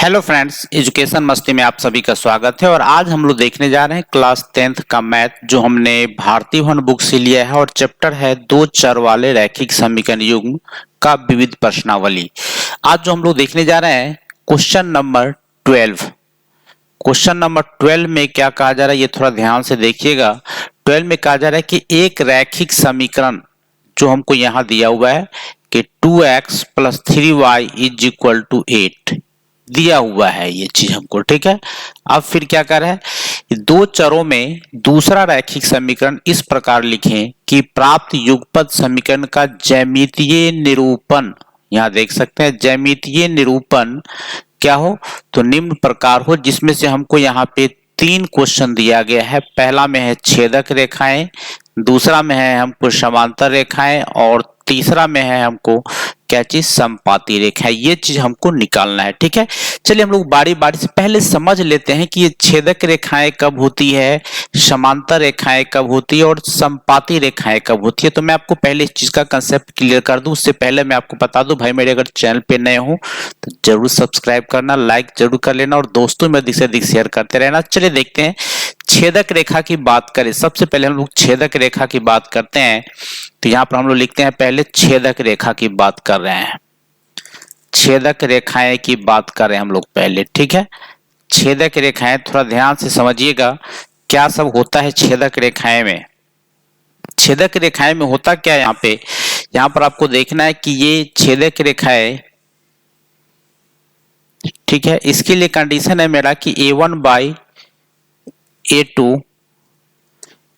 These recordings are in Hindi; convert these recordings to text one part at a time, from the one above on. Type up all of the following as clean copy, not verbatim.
हेलो फ्रेंड्स, एजुकेशन मस्ती में आप सभी का स्वागत है। और आज हम लोग देखने जा रहे हैं क्लास 10th का मैथ, जो हमने भारती भवन बुक से लिया है। और चैप्टर है दो चर वाले रैखिक समीकरण युग्म का विविध प्रश्नावली। आज जो हम लोग देखने जा रहे हैं क्वेश्चन नंबर 12। क्वेश्चन नंबर 12 में क्या कहा जा रहा है, ये थोड़ा ध्यान से देखिएगा। 12 में कहा जा रहा है कि एक रैखिक समीकरण जो हमको यहाँ दिया हुआ है कि 2x + 3y = 8 दिया हुआ है, ये चीज हमको ठीक है। अब फिर क्या कर रहा है, दो चरों में दूसरा रैखिक समीकरण इस प्रकार लिखें कि प्राप्त युगपत समीकरण का ज्यामितीय निरूपण, यहां देख सकते हैं ज्यामितीय निरूपण क्या हो, तो निम्न प्रकार हो, जिसमें से हमको यहाँ पे 3 क्वेश्चन दिया गया है। पहला में है छेदक रेखाएं, दूसरा में है हमको समांतर रेखाएं, और तीसरा में है हमको क्या चीज, समपाती रेखा। ये चीज हमको निकालना है, ठीक है। चलिए हम लोग बारी बारी से पहले समझ लेते हैं कि ये छेदक रेखाएं कब होती है, समांतर रेखाएं कब होती है, और समपाती रेखाएं कब होती है। तो मैं आपको पहले इस चीज का कंसेप्ट क्लियर कर दूं। उससे पहले मैं आपको बता दूं, भाई मेरे अगर चैनल पे नए हो तो जरूर सब्सक्राइब करना, लाइक जरूर कर लेना, और दोस्तों में अधिक से अधिक शेयर करते रहना। चलिए देखते हैं, छेदक रेखा की बात करें। सबसे पहले हम लोग छेदक रेखा की बात करते हैं। तो यहां पर हम लोग लिखते हैं, पहले छेदक रेखा की बात कर रहे हैं, छेदक रेखाएं की बात कर रहे हैं हम लोग पहले, ठीक है। छेदक रेखाएं थोड़ा ध्यान से समझिएगा क्या सब होता है छेदक रेखाएं में। छेदक रेखाएं में होता क्या है, यहां पर आपको देखना है कि ये छेदक रेखाएं, ठीक है। इसके लिए कंडीशन है मेरा कि a1/a2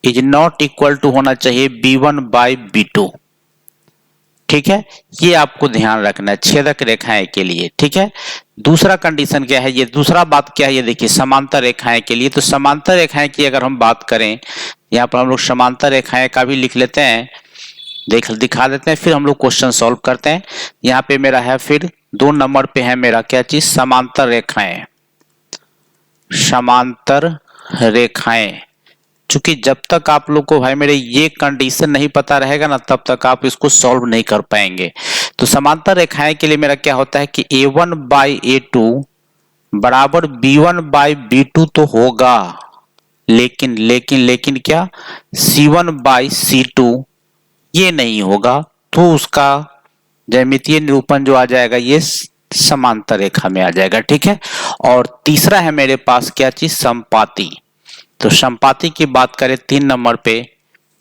is not equal to होना चाहिए b1/b2, ठीक है। ये आपको ध्यान रखना है छेदक रेखाएं के लिए, ठीक है। दूसरा कंडीशन क्या है, ये दूसरा बात क्या है, ये देखिए समांतर रेखाएं के लिए। तो समांतर रेखाएं की अगर हम बात करें, यहाँ पर हम लोग समांतर रेखाएं का भी लिख लेते हैं, दिखा देते हैं, फिर हम लोग क्वेश्चन सॉल्व करते हैं। यहाँ पे मेरा है, फिर 2 नंबर पे है मेरा क्या चीज, समांतर रेखाएं। समांतर रेखाएं, क्योंकि जब तक आप लोग को भाई मेरे ये कंडीशन नहीं पता रहेगा ना, तब तक आप इसको सॉल्व नहीं कर पाएंगे। तो समांतर रेखाएं के लिए मेरा क्या होता है कि a1/a2 बराबर b1/b2 तो होगा, लेकिन क्या, c1/c2 ये नहीं होगा। तो उसका ज्यामितीय निरूपण जो आ जाएगा, ये समांतर रेखा में आ जाएगा, ठीक है। और तीसरा है मेरे पास क्या चीज, समपाती। तो समपाती की बात करें 3 नंबर पे,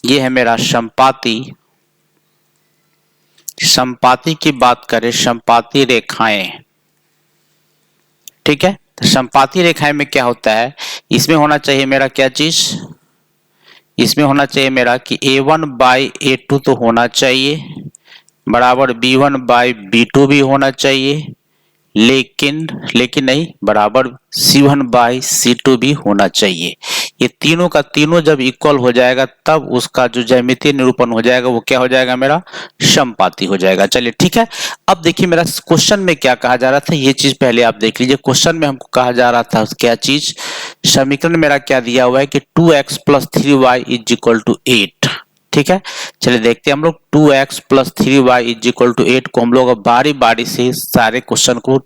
ये है मेरा समपाती। समपाती की बात करें, समपाती रेखाएं, ठीक है। तो समपाती रेखाएं में क्या होता है, इसमें होना चाहिए मेरा क्या चीज, इसमें होना चाहिए मेरा कि a1/a2 तो होना चाहिए, बराबर b1/b2 भी होना चाहिए, लेकिन नहीं, बराबर c1/c2 भी होना चाहिए। ये तीनों का तीनों जब इक्वल हो जाएगा, तब उसका जो ज्यामितीय निरूपण हो जाएगा वो क्या हो जाएगा, मेरा समपाती हो जाएगा। चलिए ठीक है। अब देखिए मेरा क्वेश्चन में क्या कहा जा रहा था, ये चीज पहले आप देख लीजिए। क्वेश्चन में हमको कहा जा रहा था क्या चीज, समीकरण मेरा क्या दिया हुआ है कि 2x + 3y = 8, ठीक है। चलिए देखते हैं हम लोग 2x + 3y = 8 को हम लोग बारी बारी से सारे क्वेश्चन को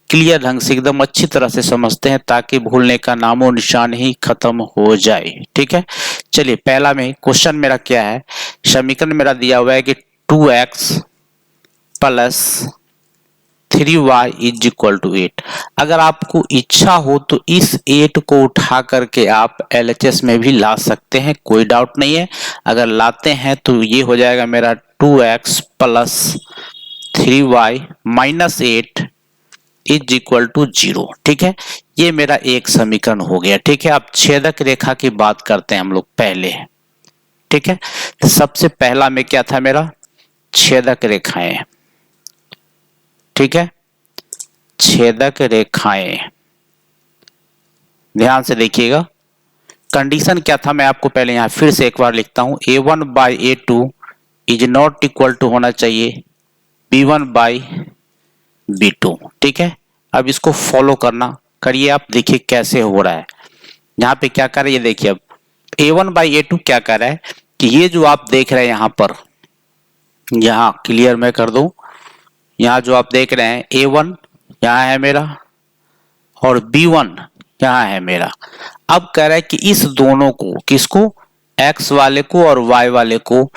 क्लियर ढंग से एकदम अच्छी तरह से समझते हैं, ताकि भूलने का नामो निशान ही खत्म हो जाए, ठीक है। चलिए पहला में क्वेश्चन मेरा क्या है, समीकरण मेरा दिया हुआ है कि 2x + 3y = 8। अगर आपको इच्छा हो तो इस 8 को उठा करके आप LHS में भी ला सकते हैं, कोई डाउट नहीं है। अगर लाते हैं तो ये हो जाएगा मेरा 2x + 3y - 8 = 0, ठीक है। ये मेरा एक समीकरण हो गया, ठीक है। अब छेदक रेखा की बात करते हैं हम लोग पहले, ठीक है। तो सबसे पहला में क्या था मेरा, छेदक रेखाएं, ठीक है। छेदक रेखाएं, ध्यान से देखिएगा कंडीशन क्या था, मैं आपको पहले यहां फिर से एक बार लिखता हूं, a1/a2 is not equal to होना चाहिए b1/b2, ठीक है। अब इसको फॉलो करना करिए, आप देखिए कैसे हो रहा है। यहाँ पे क्या कर रहे हैं, ये देखिए, अब a1/a2 क्या कर रहा है कि ये जो आप देख रहे हैं यहाँ पर, यहाँ क्लियर मैं कर दूं, यहाँ जो आप देख रहे हैं a1 यहाँ है मेरा, और B1 यहाँ है मेरा। अब कह रहा है कि इस दोनों को, किसको, x वाले को और y वाले को,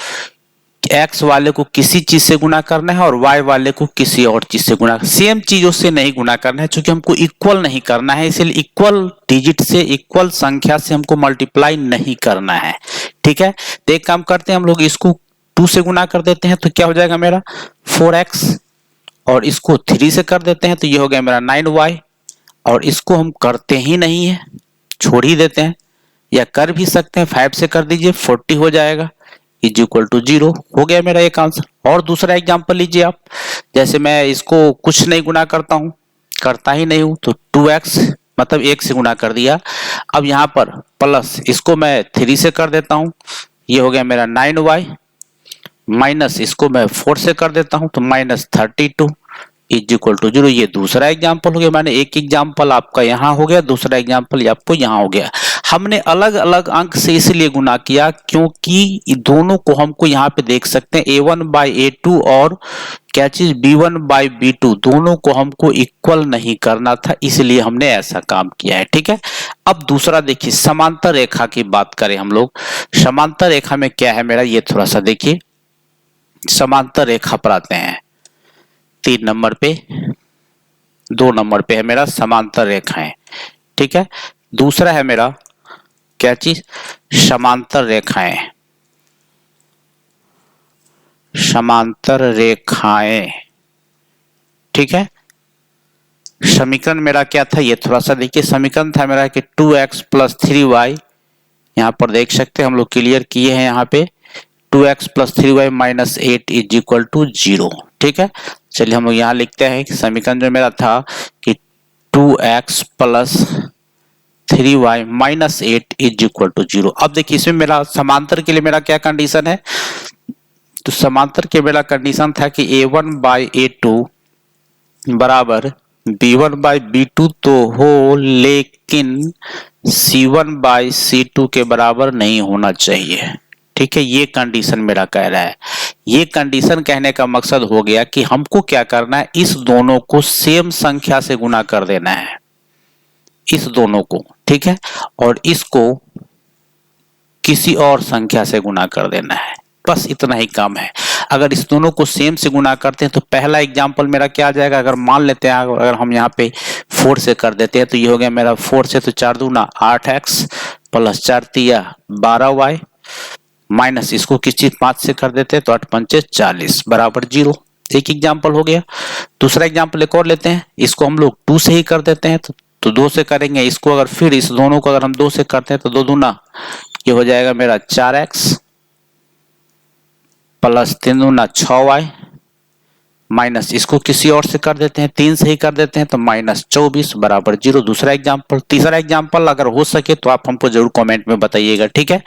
x वाले को किसी चीज से गुना करना है और y वाले को किसी और चीज से गुना, सेम चीजों से नहीं गुना करना है, क्योंकि हमको इक्वल नहीं करना है, इसलिए इक्वल डिजिट से, इक्वल संख्या से हमको मल्टीप्लाई नहीं करना है। ठीक है, तो एक काम करते हैं हम लोग, इसको 2 से गुना कर देते हैं तो क्या हो जाएगा मेरा 4x, और इसको 3 से कर देते हैं तो ये हो गया मेरा 9y, और इसको हम करते ही नहीं है, छोड़ ही देते हैं, या कर भी सकते हैं 5 से कर दीजिए 40 हो जाएगा, इज इक्वल टू 0 हो गया मेरा एक आंसर। और दूसरा एग्जांपल लीजिए आप, जैसे मैं इसको कुछ नहीं गुना करता हूं, करता ही नहीं हूं, तो 2x मतलब 1 से गुना कर दिया। अब यहाँ पर प्लस इसको मैं 3 से कर देता हूं, ये हो गया मेरा 9y, माइनस इसको मैं 4 से कर देता हूं तो -32 इज इक्वल टू 0। ये दूसरा एग्जाम्पल हो गया, मैंने एक एग्जाम्पल आपका यहाँ हो गया, दूसरा एग्जाम्पल आपको यहाँ हो गया। हमने अलग अलग अंक से इसलिए गुना किया क्योंकि दोनों को हमको यहाँ पे देख सकते हैं A1 बाई A2 और क्या चीज B1 बाई B2, दोनों को हमको इक्वल नहीं करना था, इसलिए हमने ऐसा काम किया है। ठीक है, अब दूसरा देखिए, समांतर रेखा की बात करें हम लोग। समांतर रेखा में क्या है मेरा, ये थोड़ा सा देखिए, समांतर रेखा पर आते हैं। 3 नंबर पे, 2 नंबर पे है मेरा समांतर रेखाएं। ठीक है, दूसरा है मेरा क्या चीज, समांतर रेखाएं। समांतर रेखाएं, ठीक है। समीकरण मेरा क्या था, ये थोड़ा सा देखिए, समीकरण था मेरा कि 2x प्लस 3y, यहाँ पर देख सकते हैं हम लोग क्लियर किए हैं, यहाँ पे 2x plus 3y minus 8 is equal to 0। ठीक है, चलिए हम लोग यहाँ लिखते हैं कि समीकरण जो मेरा था कि 2x plus 3y minus 8 is equal to 0। अब देखिए इसमें मेरा समांतर के लिए मेरा क्या कंडीशन है, तो समांतर के मेरा कंडीशन था कि A1 बाई A2 बराबर B1 बाई B2 तो हो, लेकिन C1 बाई C2 के बराबर नहीं होना चाहिए। ठीक है, ये कंडीशन मेरा कह रहा है। ये कंडीशन कहने का मकसद हो गया कि हमको क्या करना है, इस दोनों को सेम संख्या से गुना कर देना है, इस दोनों को, ठीक है, और इसको किसी और संख्या से गुना कर देना है, बस इतना ही काम है। अगर इस दोनों को सेम से गुना करते हैं तो पहला एग्जांपल मेरा क्या आ जाएगा, अगर मान लेते हैं अगर हम यहाँ पे 4 से कर देते हैं तो ये हो गया मेरा 4 से तो 4 दूना 8x प्लस 4 तिया 12y, माइनस इसको किसी 5 से कर देते हैं तो 8 पंचे 40 बराबर 0। एक एग्जांपल हो गया। दूसरा एग्जांपल एक और लेते हैं, इसको हम लोग 2 से ही कर देते हैं तो 2 से करेंगे, इसको अगर फिर इस दोनों को अगर हम 2 से करते हैं तो 2 दूना ये हो जाएगा मेरा 4x प्लस 3 दूना 6y, माइनस इसको किसी और से कर देते हैं, 3 से ही कर देते हैं तो -24 बराबर 0। दूसरा एग्जांपल। तीसरा एग्जांपल अगर हो सके तो आप हमको जरूर कमेंट में बताइएगा। ठीक है,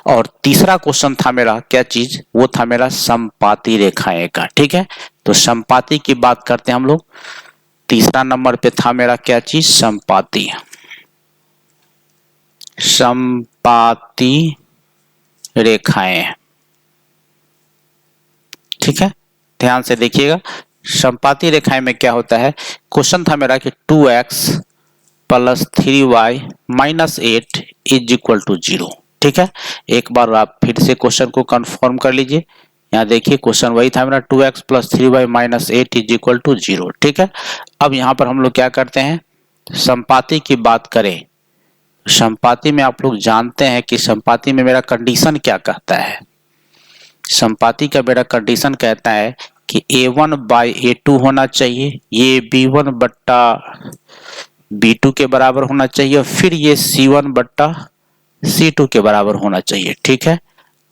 और तीसरा क्वेश्चन था मेरा क्या चीज, वो था मेरा समपाती रेखाएं का। ठीक है, तो समपाती की बात करते हैं हम लोग। तीसरा नंबर पे था मेरा क्या चीज, समपाती। समपाती रेखाएं, ठीक है, ध्यान से देखिएगा। समपाती रेखाएं में क्या होता है, क्वेश्चन था मेरा कि 2x plus 3y minus 8 is equal to 0। ठीक है, एक बार आप फिर से क्वेश्चन को कंफर्म कर लीजिए। यहाँ देखिए क्वेश्चन वही था मेरा, 2x plus 3y minus 8 is equal to 0। ठीक है, अब यहाँ पर हम लोग क्या करते हैं, समपाती की बात करें। समपाती में आप लोग जानते हैं कि समपाती में मेरा कंडीशन क्या कहता है। समपाती का मेरा कंडीशन कहता है कि A1 बाई A2 होना चाहिए, ये B1 बट्टा B2 के बराबर होना चाहिए, और फिर ये C1 बट्टा C2 के बराबर होना चाहिए। ठीक है,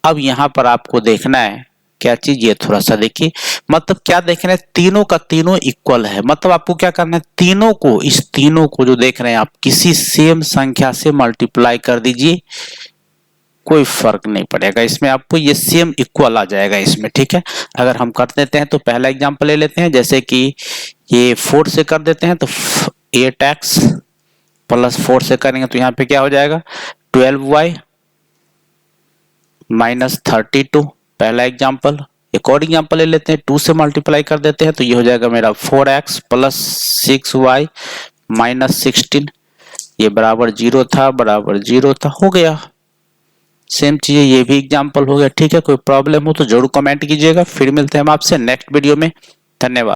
अब यहाँ पर आपको देखना है क्या चीज, ये थोड़ा सा देखिए, मतलब क्या देखना है, तीनों का तीनों इक्वल है, मतलब आपको क्या करना है, तीनों को, इस तीनों को जो देख रहे हैं आप, किसी सेम संख्या से मल्टीप्लाई कर दीजिए, कोई फर्क नहीं पड़ेगा इसमें, आपको ये सेम इक्वल आ जाएगा इसमें। ठीक है, अगर हम कर देते हैं तो पहला एग्जांपल ले लेते हैं, जैसे कि ये 4 से कर देते हैं तो 8x प्लस 4 से करेंगे तो यहाँ पे क्या हो जाएगा 12y माइनस 32, पहला एग्जांपल। एक और एग्जांपल ले लेते हैं, 2 से मल्टीप्लाई कर देते हैं तो ये हो जाएगा मेरा 4x प्लस 6y -16, ये बराबर 0 था, बराबर 0 था, हो गया। सेम चीज़ ये भी एग्जाम्पल हो गया। ठीक है, कोई प्रॉब्लम हो तो जरूर कमेंट कीजिएगा। फिर मिलते हैं हम आपसे नेक्स्ट वीडियो में। धन्यवाद।